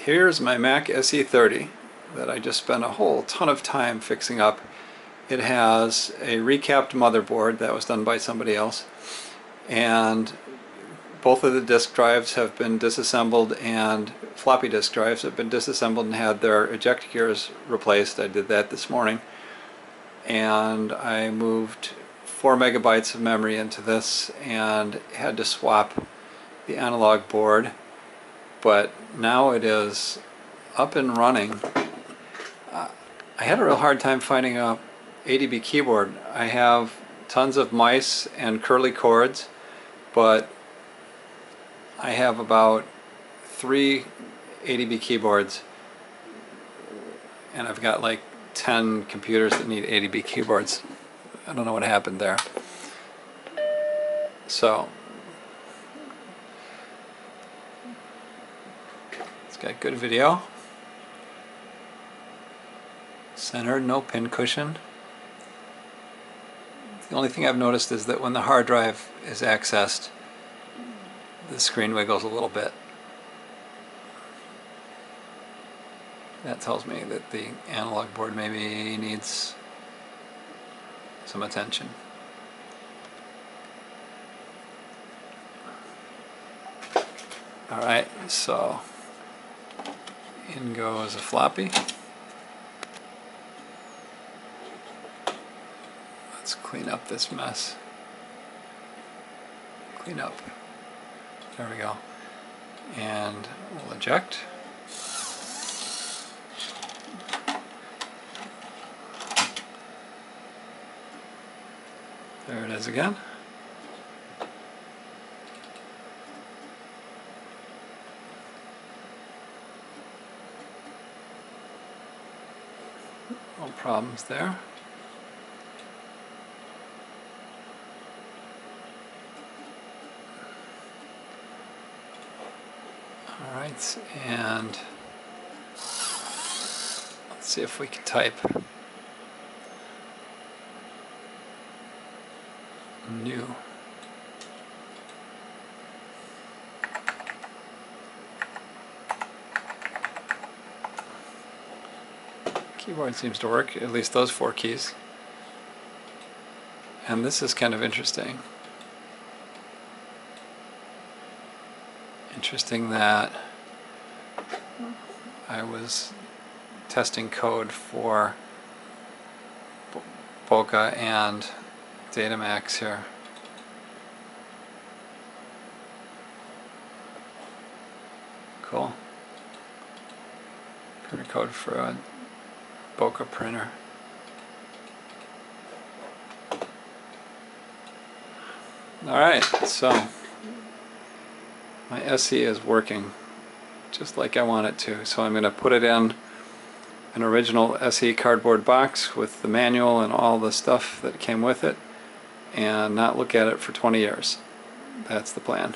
Here's my Mac SE30 that I just spent a whole ton of time fixing up. It has a recapped motherboard that was done by somebody else, and both of the disk drives have been disassembled, and floppy disk drives have been disassembled and had their eject gears replaced. I did that this morning, and I moved 4 megabytes of memory into this and had to swap the analog board, but now it is up and running. I had a real hard time finding a ADB keyboard. I have tons of mice and curly cords, but I have about 3 ADB keyboards, and I've got like 10 computers that need ADB keyboards. I don't know what happened there. So it's got good video, centered, no pin cushion. The only thing I've noticed is that when the hard drive is accessed, the screen wiggles a little bit. That tells me that the analog board maybe needs some attention. Alright, so in goes a floppy. Let's clean up this mess. Clean up. There we go. And we'll eject. There it is again. No problems there. Alright, and let's see if we can type new. Keyboard seems to work, at least those 4 keys. And this is kind of interesting. Interesting that I was testing code for Boca and Datamax here. Cool. Printer code for a Boca printer. Alright, so my SE is working just like I want it to. So I'm going to put it in an original SE cardboard box with the manual and all the stuff that came with it, and not look at it for 20 years. That's the plan.